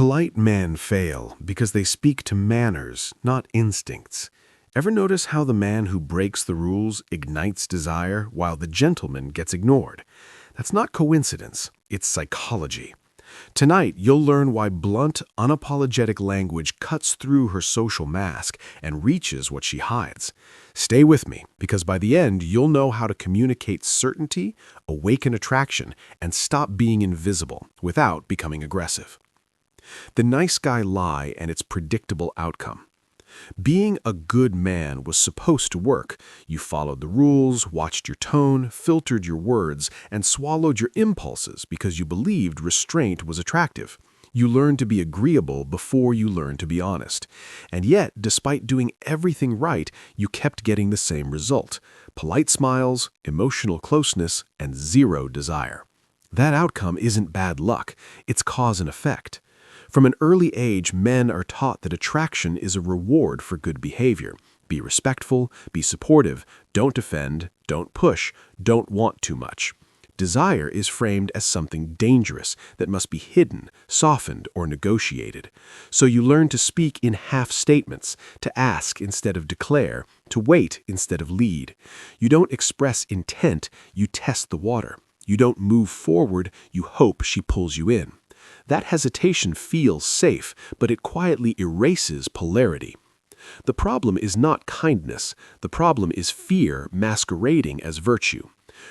Polite men fail because they speak to manners, not instincts. Ever notice how the man who breaks the rules ignites desire while the gentleman gets ignored? That's not coincidence, it's psychology. Tonight, you'll learn why blunt, unapologetic language cuts through her social mask and reaches what she hides. Stay with me, because by the end, you'll know how to communicate certainty, awaken attraction, and stop being invisible without becoming aggressive. The nice guy lie and its predictable outcome. Being a good man was supposed to work. You followed the rules, watched your tone, filtered your words, and swallowed your impulses because you believed restraint was attractive. You learned to be agreeable before you learned to be honest. And yet, despite doing everything right, you kept getting the same result: polite smiles, emotional closeness, and zero desire. That outcome isn't bad luck, it's cause and effect. From an early age, men are taught that attraction is a reward for good behavior. Be respectful, be supportive, don't offend, don't push, don't want too much. Desire is framed as something dangerous that must be hidden, softened, or negotiated. So you learn to speak in half statements, to ask instead of declare, to wait instead of lead. You don't express intent, you test the water. You don't move forward, you hope she pulls you in. That hesitation feels safe, but it quietly erases polarity. The problem is not kindness. The problem is fear masquerading as virtue.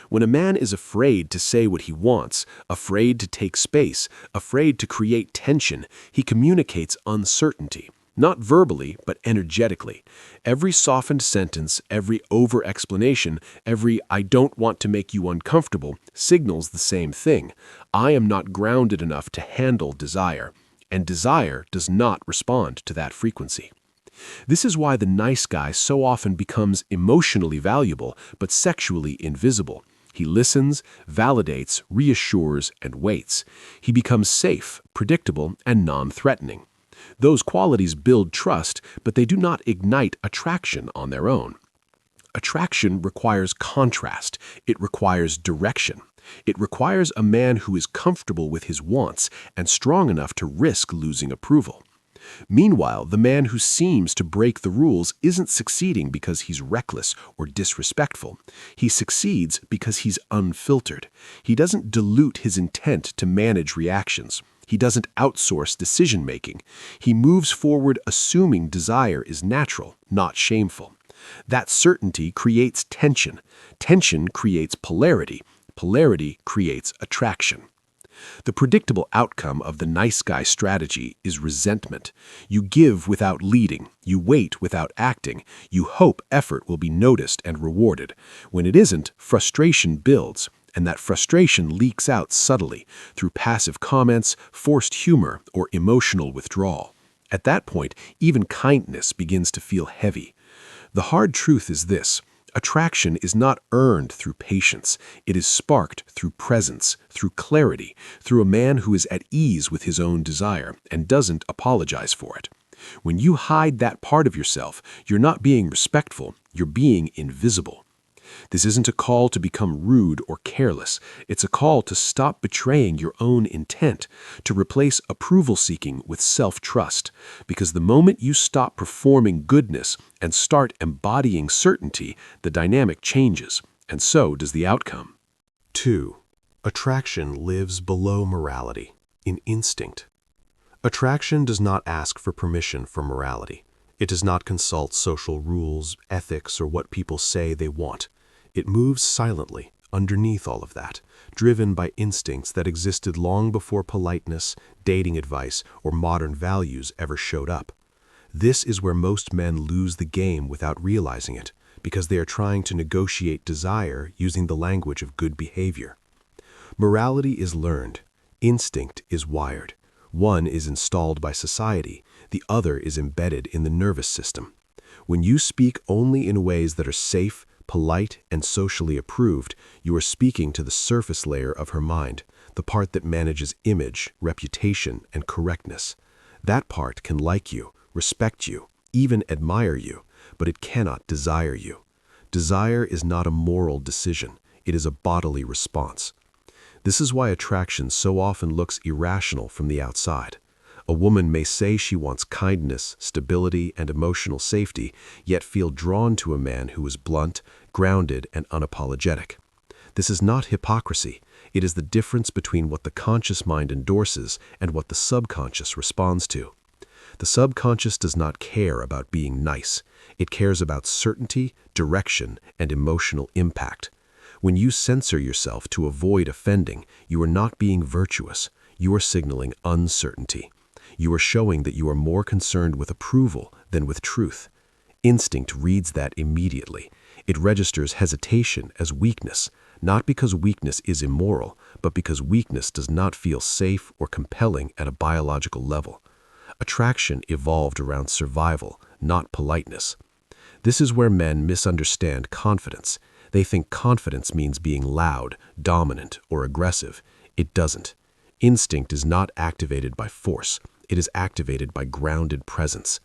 When a man is afraid to say what he wants, afraid to take space, afraid to create tension, he communicates uncertainty. Not verbally, but energetically. Every softened sentence, every over-explanation, every "I don't want to make you uncomfortable" signals the same thing. I am not grounded enough to handle desire, and desire does not respond to that frequency. This is why the nice guy so often becomes emotionally valuable, but sexually invisible. He listens, validates, reassures, and waits. He becomes safe, predictable, and non-threatening. Those qualities build trust, but they do not ignite attraction on their own. Attraction requires contrast. It requires direction. It requires a man who is comfortable with his wants and strong enough to risk losing approval. Meanwhile, the man who seems to break the rules isn't succeeding because he's reckless or disrespectful. He succeeds because he's unfiltered. He doesn't dilute his intent to manage reactions. He doesn't outsource decision-making. He moves forward assuming desire is natural, not shameful. That certainty creates tension. Tension creates polarity. Polarity creates attraction. The predictable outcome of the nice guy strategy is resentment. You give without leading. You wait without acting. You hope effort will be noticed and rewarded. When it isn't, frustration builds. And that frustration leaks out subtly through passive comments, forced humor, or emotional withdrawal. At that point, even kindness begins to feel heavy. The hard truth is this: attraction is not earned through patience. It is sparked through presence, through clarity, through a man who is at ease with his own desire and doesn't apologize for it. When you hide that part of yourself, you're not being respectful, you're being invisible. This isn't a call to become rude or careless. It's a call to stop betraying your own intent, to replace approval-seeking with self-trust. Because the moment you stop performing goodness and start embodying certainty, the dynamic changes, and so does the outcome. 2. Attraction lives below morality, in instinct. Attraction does not ask for permission from morality. It does not consult social rules, ethics, or what people say they want. It moves silently, underneath all of that, driven by instincts that existed long before politeness, dating advice, or modern values ever showed up. This is where most men lose the game without realizing it, because they are trying to negotiate desire using the language of good behavior. Morality is learned. Instinct is wired. One is installed by society. The other is embedded in the nervous system. When you speak only in ways that are safe, polite, and socially approved, you are speaking to the surface layer of her mind, the part that manages image, reputation, and correctness. That part can like you, respect you, even admire you, but it cannot desire you. Desire is not a moral decision. It is a bodily response. This is why attraction so often looks irrational from the outside. A woman may say she wants kindness, stability, and emotional safety, yet feel drawn to a man who is blunt, grounded, and unapologetic. This is not hypocrisy. It is the difference between what the conscious mind endorses and what the subconscious responds to. The subconscious does not care about being nice. It cares about certainty, direction, and emotional impact. When you censor yourself to avoid offending, you are not being virtuous. You are signaling uncertainty. You are showing that you are more concerned with approval than with truth. Instinct reads that immediately. It registers hesitation as weakness, not because weakness is immoral, but because weakness does not feel safe or compelling at a biological level. Attraction evolved around survival, not politeness. This is where men misunderstand confidence. They think confidence means being loud, dominant, or aggressive. It doesn't. Instinct is not activated by force. It is activated by grounded presence.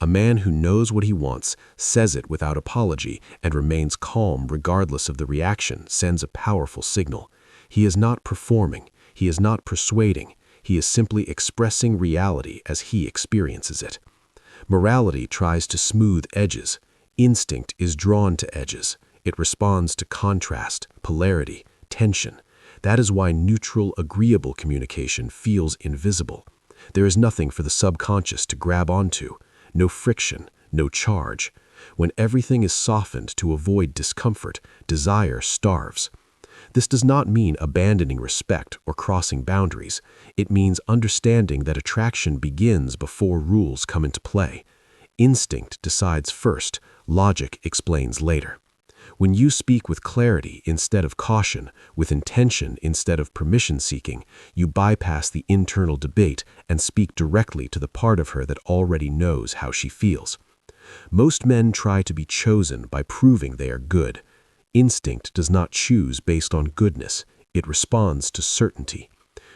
A man who knows what he wants, says it without apology, and remains calm regardless of the reaction sends a powerful signal. He is not performing. He is not persuading. He is simply expressing reality as he experiences it. Morality tries to smooth edges. Instinct is drawn to edges. It responds to contrast, polarity, tension. That is why neutral, agreeable communication feels invisible. There is nothing for the subconscious to grab onto. No friction, no charge. When everything is softened to avoid discomfort, desire starves. This does not mean abandoning respect or crossing boundaries. It means understanding that attraction begins before rules come into play. Instinct decides first, logic explains later. When you speak with clarity instead of caution, with intention instead of permission-seeking, you bypass the internal debate and speak directly to the part of her that already knows how she feels. Most men try to be chosen by proving they are good. Instinct does not choose based on goodness. It responds to certainty.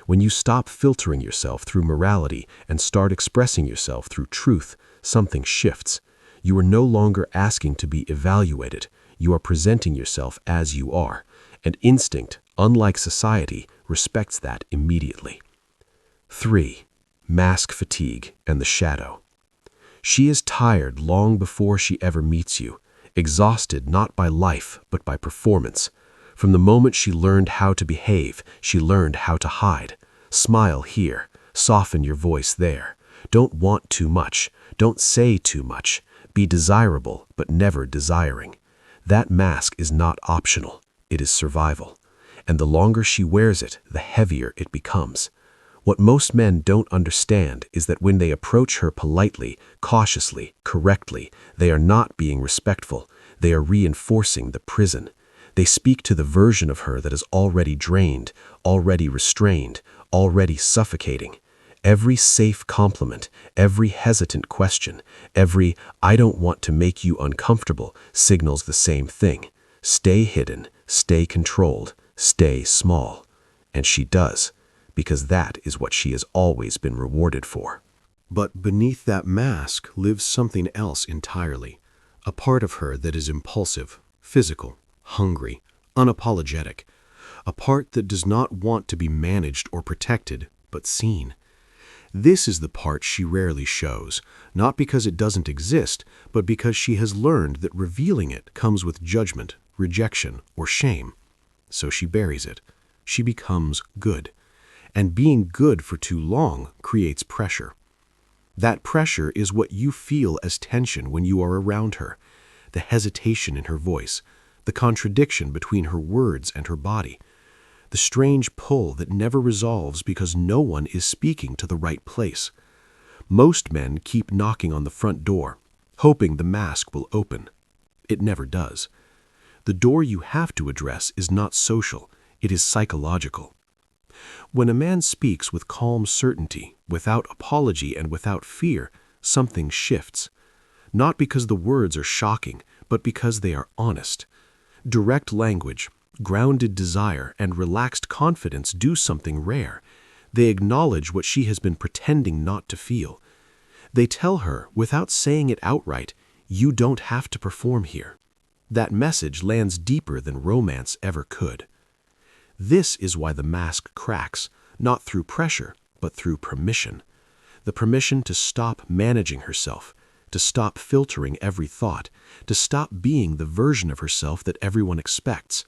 When you stop filtering yourself through morality and start expressing yourself through truth, something shifts. You are no longer asking to be evaluated. You are presenting yourself as you are, and instinct, unlike society, respects that immediately. 3. Mask fatigue and the shadow. She is tired long before she ever meets you, exhausted not by life but by performance. From the moment she learned how to behave, she learned how to hide. Smile here, soften your voice there. Don't want too much, don't say too much. Be desirable but never desiring. That mask is not optional, it is survival. And the longer she wears it, the heavier it becomes. What most men don't understand is that when they approach her politely, cautiously, correctly, they are not being respectful. They are reinforcing the prison. They speak to the version of her that is already drained, already restrained, already suffocating. Every safe compliment, every hesitant question, every "I don't want to make you uncomfortable" signals the same thing. Stay hidden, stay controlled, stay small. And she does, because that is what she has always been rewarded for. But beneath that mask lives something else entirely. A part of her that is impulsive, physical, hungry, unapologetic. A part that does not want to be managed or protected, but seen. This is the part she rarely shows, not because it doesn't exist, but because she has learned that revealing it comes with judgment, rejection, or shame. So she buries it. She becomes good. And being good for too long creates pressure. That pressure is what you feel as tension when you are around her, the hesitation in her voice, the contradiction between her words and her body, the strange pull that never resolves because no one is speaking to the right place. Most men keep knocking on the front door, hoping the mask will open. It never does. The door you have to address is not social, it is psychological. When a man speaks with calm certainty, without apology and without fear, something shifts. Not because the words are shocking, but because they are honest. Direct language, grounded desire, and relaxed confidence do something rare. They acknowledge what she has been pretending not to feel. They tell her, without saying it outright, "You don't have to perform here." That message lands deeper than romance ever could. This is why the mask cracks, not through pressure, but through permission. the permission to stop managing herself, to stop filtering every thought, to stop being the version of herself that everyone expects.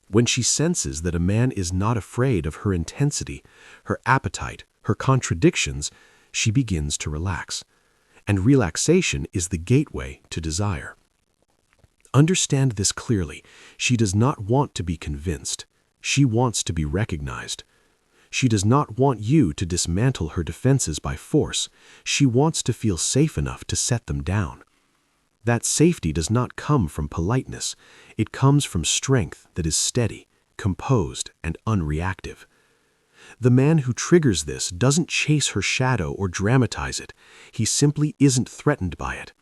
When she senses that a man is not afraid of her intensity, her appetite, her contradictions, she begins to relax. And relaxation is the gateway to desire. Understand this clearly. She does not want to be convinced. She wants to be recognized. She does not want you to dismantle her defenses by force. She wants to feel safe enough to set them down. That safety does not come from politeness. It comes from strength that is steady, composed, and unreactive. The man who triggers this doesn't chase her shadow or dramatize it. He simply isn't threatened by it.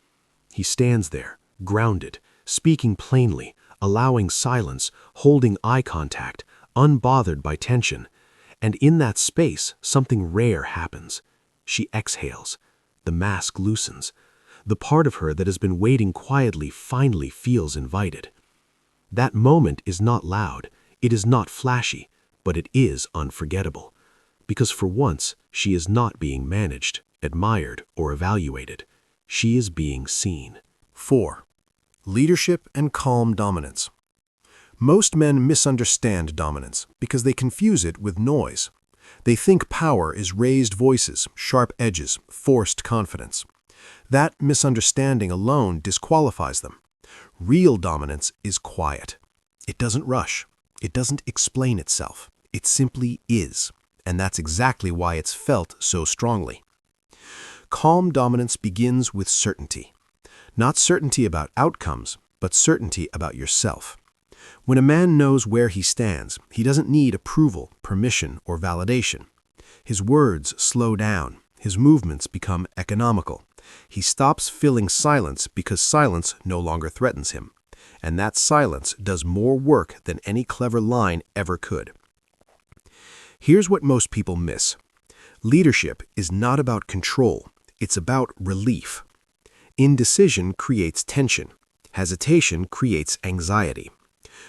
He stands there, grounded, speaking plainly, allowing silence, holding eye contact, unbothered by tension. And in that space, something rare happens. She exhales. The mask loosens. The part of her that has been waiting quietly finally feels invited. That moment is not loud, it is not flashy, but it is unforgettable. Because for once, she is not being managed, admired, or evaluated. She is being seen. 4. Leadership and calm dominance. Most men misunderstand dominance because they confuse it with noise. They think power is raised voices, sharp edges, forced confidence. That misunderstanding alone disqualifies them. Real dominance is quiet. It doesn't rush. It doesn't explain itself. It simply is. And that's exactly why it's felt so strongly. Calm dominance begins with certainty. Not certainty about outcomes, but certainty about yourself. When a man knows where he stands, he doesn't need approval, permission, or validation. His words slow down. His movements become economical. He stops filling silence because silence no longer threatens him. And that silence does more work than any clever line ever could. Here's what most people miss. Leadership is not about control. It's about relief. Indecision creates tension. Hesitation creates anxiety.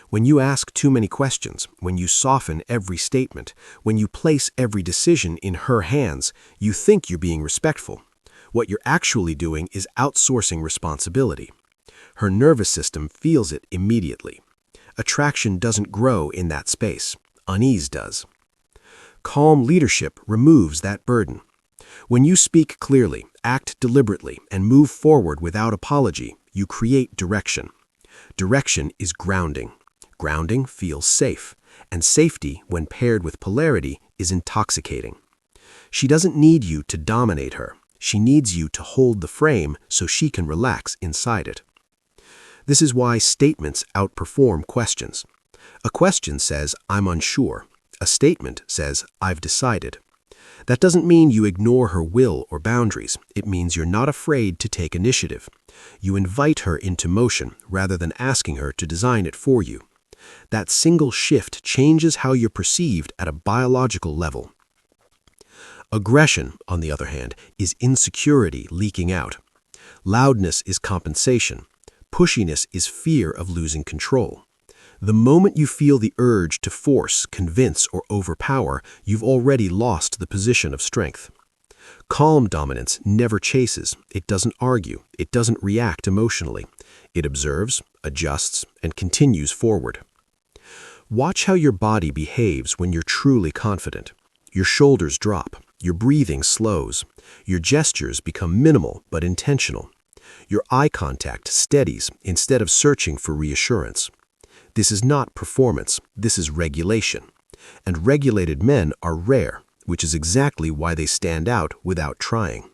When you ask too many questions, when you soften every statement, when you place every decision in her hands, you think you're being respectful. What you're actually doing is outsourcing responsibility. Her nervous system feels it immediately. Attraction doesn't grow in that space. Unease does. Calm leadership removes that burden. When you speak clearly, act deliberately, and move forward without apology, you create direction. Direction is grounding. Grounding feels safe, and safety, when paired with polarity, is intoxicating. She doesn't need you to dominate her. She needs you to hold the frame so she can relax inside it. This is why statements outperform questions. A question says, "I'm unsure." A statement says, "I've decided." That doesn't mean you ignore her will or boundaries. It means you're not afraid to take initiative. You invite her into motion rather than asking her to design it for you. That single shift changes how you're perceived at a biological level. Aggression, on the other hand, is insecurity leaking out. Loudness is compensation. Pushiness is fear of losing control. The moment you feel the urge to force, convince, or overpower, you've already lost the position of strength. Calm dominance never chases. It doesn't argue. It doesn't react emotionally. It observes, adjusts, and continues forward. Watch how your body behaves when you're truly confident. Your shoulders drop. Your breathing slows. Your gestures become minimal but intentional. Your eye contact steadies instead of searching for reassurance. This is not performance, this is regulation. And regulated men are rare, which is exactly why they stand out without trying.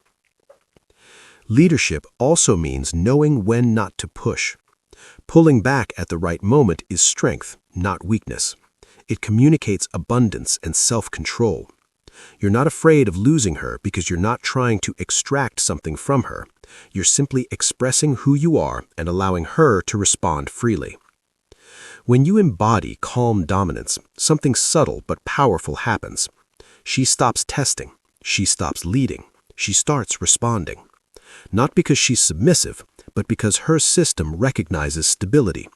Leadership also means knowing when not to push. Pulling back at the right moment is strength, not weakness. It communicates abundance and self-control. You're not afraid of losing her because you're not trying to extract something from her. You're simply expressing who you are and allowing her to respond freely. When you embody calm dominance, something subtle but powerful happens. She stops testing. She stops leading. She starts responding. Not because she's submissive, but because her system recognizes stability.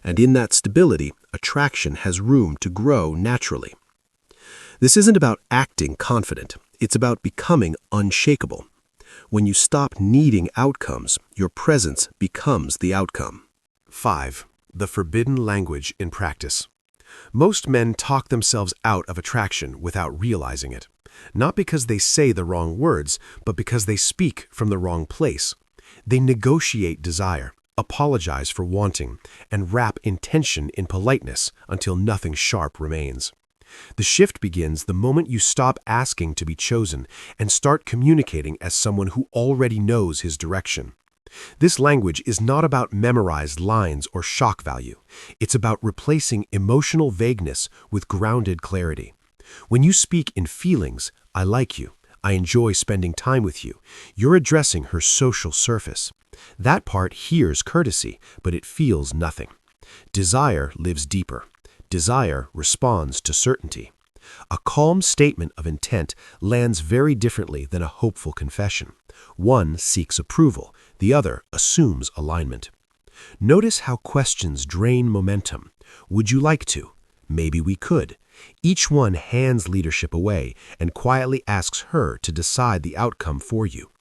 And in that stability, attraction has room to grow naturally. This isn't about acting confident. It's about becoming unshakable. When you stop needing outcomes, your presence becomes the outcome. 5. The forbidden language in practice. Most men talk themselves out of attraction without realizing it. Not because they say the wrong words, but because they speak from the wrong place. They negotiate desire, apologize for wanting, and wrap intention in politeness until nothing sharp remains. The shift begins the moment you stop asking to be chosen and start communicating as someone who already knows his direction. This language is not about memorized lines or shock value. It's about replacing emotional vagueness with grounded clarity. When you speak in feelings, I like you, I enjoy spending time with you, you're addressing her social surface. That part hears courtesy, but it feels nothing. Desire lives deeper. Desire responds to certainty. A calm statement of intent lands very differently than a hopeful confession. One seeks approval, the other assumes alignment. Notice how questions drain momentum. Would you like to? Maybe we could. Each one hands leadership away and quietly asks her to decide the outcome for you.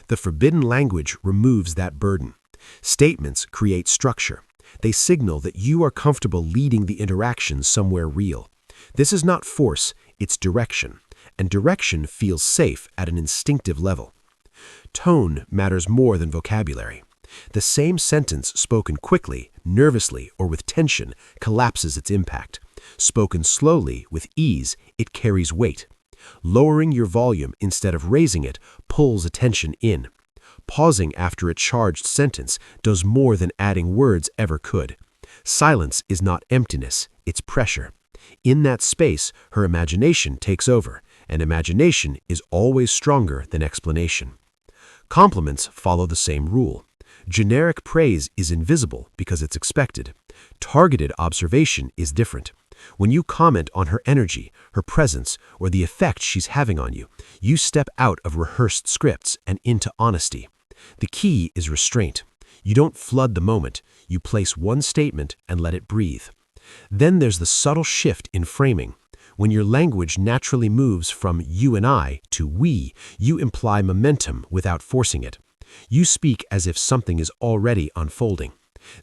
The forbidden language removes that burden. Statements create structure. They signal that you are comfortable leading the interaction somewhere real. This is not force, it's direction, and direction feels safe at an instinctive level. Tone matters more than vocabulary. The same sentence spoken quickly, nervously, or with tension collapses its impact. Spoken slowly, with ease, it carries weight. Lowering your volume instead of raising it pulls attention in. Pausing after a charged sentence does more than adding words ever could. Silence is not emptiness, it's pressure. In that space, her imagination takes over, and imagination is always stronger than explanation. Compliments follow the same rule. Generic praise is invisible because it's expected. Targeted observation is different. When you comment on her energy, her presence, or the effect she's having on you, you step out of rehearsed scripts and into honesty. The key is restraint. You don't flood the moment. You place one statement and let it breathe. Then there's the subtle shift in framing. When your language naturally moves from you and I to we, you imply momentum without forcing it. You speak as if something is already unfolding.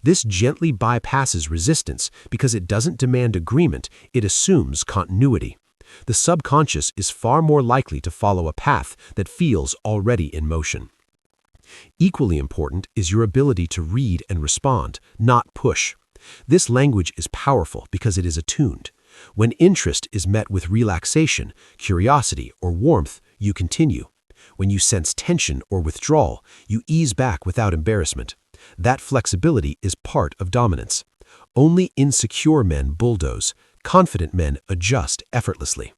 This gently bypasses resistance because it doesn't demand agreement, it assumes continuity. The subconscious is far more likely to follow a path that feels already in motion. Equally important is your ability to read and respond, not push. This language is powerful because it is attuned. When interest is met with relaxation, curiosity, or warmth, you continue. When you sense tension or withdrawal, you ease back without embarrassment. That flexibility is part of dominance. Only insecure men bulldoze. Confident men adjust effortlessly.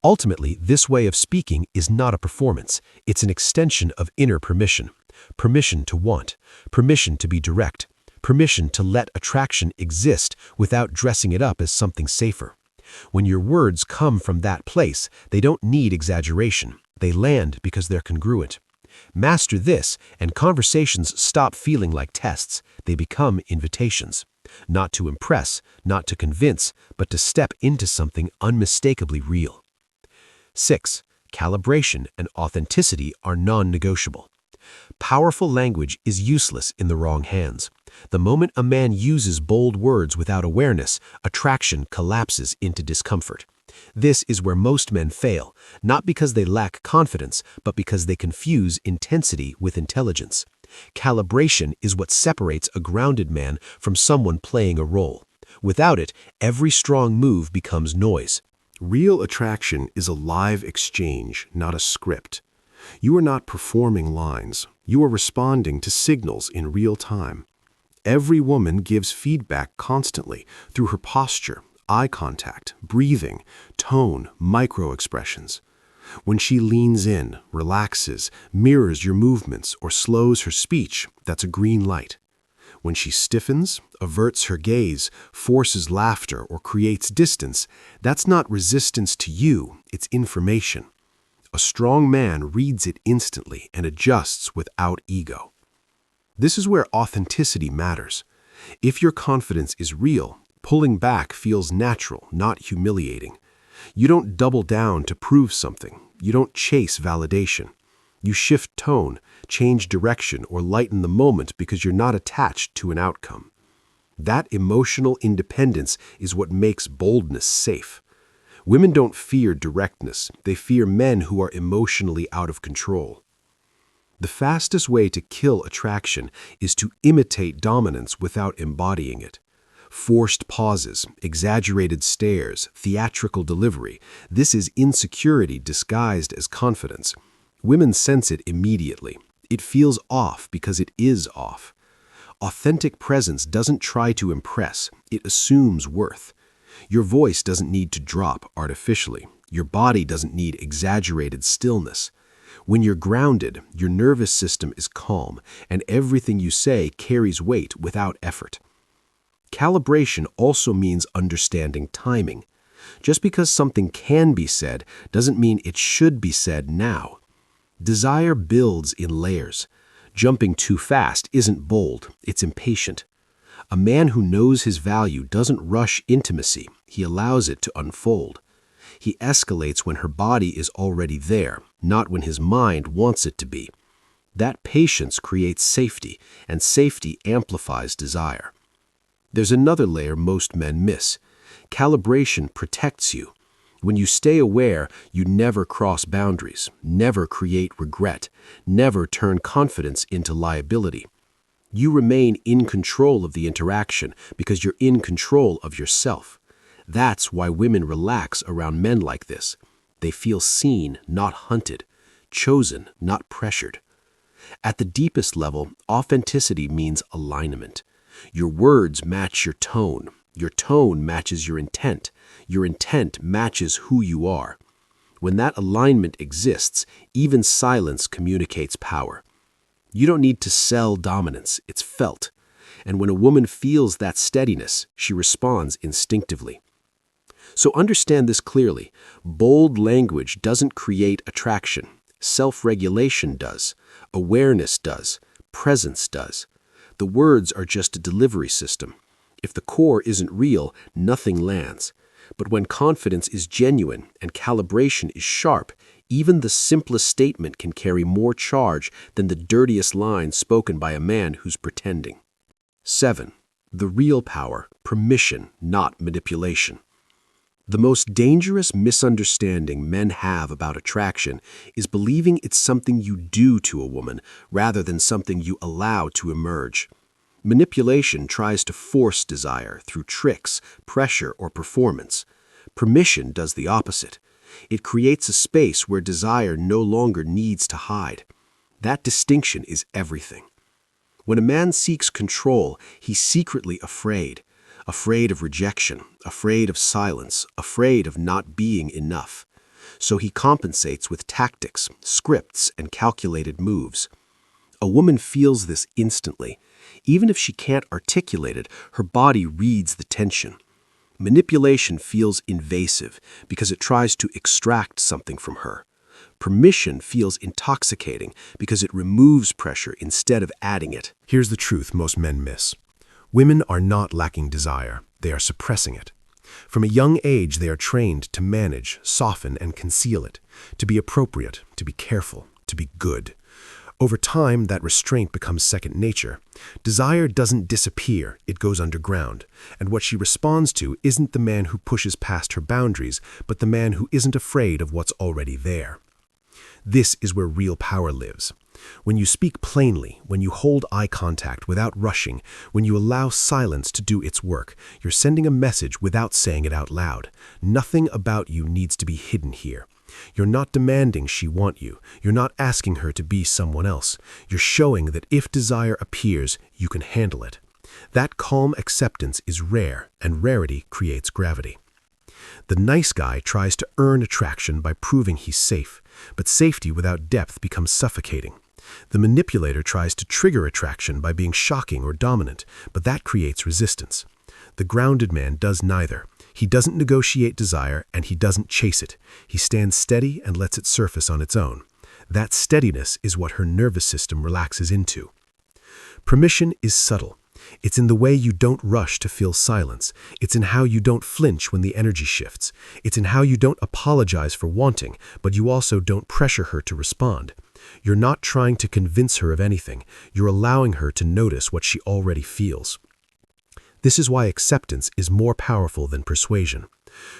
Ultimately, this way of speaking is not a performance. It's an extension of inner permission. Permission to want. Permission to be direct. Permission to let attraction exist without dressing it up as something safer. When your words come from that place, they don't need exaggeration. They land because they're congruent. Master this, and conversations stop feeling like tests. They become invitations. Not to impress, not to convince, but to step into something unmistakably real. 6. Calibration and authenticity are non-negotiable. Powerful language is useless in the wrong hands. The moment a man uses bold words without awareness, attraction collapses into discomfort. This is where most men fail, not because they lack confidence, but because they confuse intensity with intelligence. Calibration is what separates a grounded man from someone playing a role. Without it, every strong move becomes noise. Real attraction is a live exchange, not a script. You are not performing lines. You are responding to signals in real time. Every woman gives feedback constantly through her posture, eye contact, breathing, tone, micro-expressions. When she leans in, relaxes, mirrors your movements, or slows her speech, that's a green light. When she stiffens, averts her gaze, forces laughter, or creates distance, that's not resistance to you, it's information. A strong man reads it instantly and adjusts without ego. This is where authenticity matters. If your confidence is real, pulling back feels natural, not humiliating. You don't double down to prove something. You don't chase validation. You shift tone, change direction, or lighten the moment because you're not attached to an outcome. That emotional independence is what makes boldness safe. Women don't fear directness, they fear men who are emotionally out of control. The fastest way to kill attraction is to imitate dominance without embodying it. Forced pauses, exaggerated stares, theatrical delivery. This is insecurity disguised as confidence. Women sense it immediately. It feels off because it is off. Authentic presence doesn't try to impress, it assumes worth. Your voice doesn't need to drop artificially. Your body doesn't need exaggerated stillness. When you're grounded, your nervous system is calm, and everything you say carries weight without effort. Calibration also means understanding timing. Just because something can be said doesn't mean it should be said now. Desire builds in layers. Jumping too fast isn't bold, it's impatient. A man who knows his value doesn't rush intimacy, he allows it to unfold. He escalates when her body is already there, not when his mind wants it to be. That patience creates safety, and safety amplifies desire. There's another layer most men miss. Calibration protects you. When you stay aware, you never cross boundaries, never create regret, never turn confidence into liability. You remain in control of the interaction because you're in control of yourself. That's why women relax around men like this. They feel seen, not hunted, chosen, not pressured. At the deepest level, authenticity means alignment. Your words match your tone matches your intent matches who you are. When that alignment exists, even silence communicates power. You don't need to sell dominance, it's felt. And when a woman feels that steadiness, she responds instinctively. So understand this clearly. Bold language doesn't create attraction. Self-regulation does. Awareness does. Presence does. The words are just a delivery system. If the core isn't real, nothing lands. But when confidence is genuine and calibration is sharp, even the simplest statement can carry more charge than the dirtiest line spoken by a man who's pretending. 7. The real power, permission, not manipulation. The most dangerous misunderstanding men have about attraction is believing it's something you do to a woman rather than something you allow to emerge. Manipulation tries to force desire through tricks, pressure, or performance. Permission does the opposite. It creates a space where desire no longer needs to hide. That distinction is everything. When a man seeks control, he's secretly afraid. Afraid of rejection, afraid of silence, afraid of not being enough. So he compensates with tactics, scripts, and calculated moves. A woman feels this instantly. Even if she can't articulate it, her body reads the tension. Manipulation feels invasive because it tries to extract something from her. Permission feels intoxicating because it removes pressure instead of adding it. Here's the truth most men miss. Women are not lacking desire, they are suppressing it. From a young age, they are trained to manage, soften, and conceal it, to be appropriate, to be careful, to be good. Over time, that restraint becomes second nature. Desire doesn't disappear, it goes underground. And what she responds to isn't the man who pushes past her boundaries, but the man who isn't afraid of what's already there. This is where real power lives. When you speak plainly, when you hold eye contact without rushing, when you allow silence to do its work, you're sending a message without saying it out loud. Nothing about you needs to be hidden here. You're not demanding she want you. You're not asking her to be someone else. You're showing that if desire appears, you can handle it. That calm acceptance is rare, and rarity creates gravity. The nice guy tries to earn attraction by proving he's safe, but safety without depth becomes suffocating. The manipulator tries to trigger attraction by being shocking or dominant, but that creates resistance. The grounded man does neither. He doesn't negotiate desire, and he doesn't chase it. He stands steady and lets it surface on its own. That steadiness is what her nervous system relaxes into. Permission is subtle. It's in the way you don't rush to feel silence. It's in how you don't flinch when the energy shifts. It's in how you don't apologize for wanting, but you also don't pressure her to respond. You're not trying to convince her of anything. You're allowing her to notice what she already feels. This is why acceptance is more powerful than persuasion.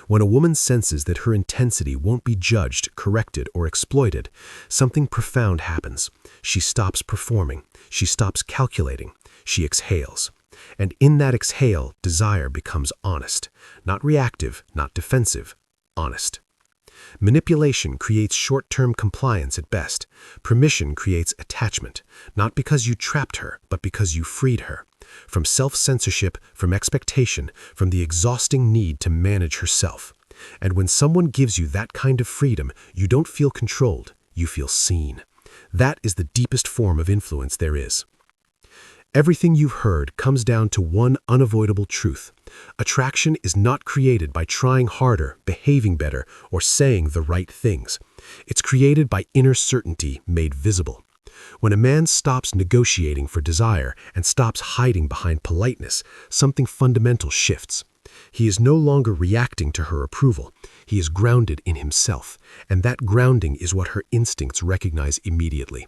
When a woman senses that her intensity won't be judged, corrected, or exploited, something profound happens. She stops performing. She stops calculating. She exhales. And in that exhale, desire becomes honest. Not reactive, not defensive. Honest. Manipulation creates short-term compliance at best. Permission creates attachment, not because you trapped her, but because you freed her. From self-censorship, from expectation, from the exhausting need to manage herself. And when someone gives you that kind of freedom, you don't feel controlled, you feel seen. That is the deepest form of influence there is. Everything you've heard comes down to one unavoidable truth. Attraction is not created by trying harder, behaving better, or saying the right things. It's created by inner certainty made visible. When a man stops negotiating for desire and stops hiding behind politeness, something fundamental shifts. He is no longer reacting to her approval. He is grounded in himself, and that grounding is what her instincts recognize immediately.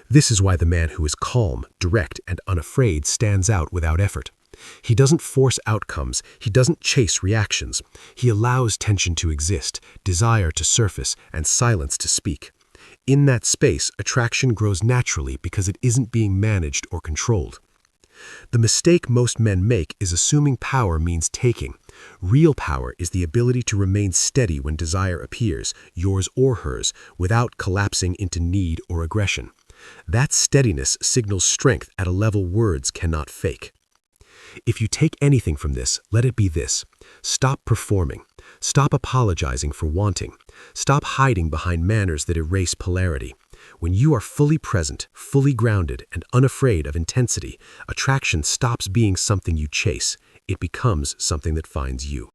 This is why the man who is calm, direct, and unafraid stands out without effort. He doesn't force outcomes. He doesn't chase reactions. He allows tension to exist, desire to surface, and silence to speak. In that space, attraction grows naturally because it isn't being managed or controlled. The mistake most men make is assuming power means taking. Real power is the ability to remain steady when desire appears, yours or hers, without collapsing into need or aggression. That steadiness signals strength at a level words cannot fake. If you take anything from this, let it be this. Stop performing. Stop apologizing for wanting. Stop hiding behind manners that erase polarity. When you are fully present, fully grounded, and unafraid of intensity, attraction stops being something you chase. It becomes something that finds you.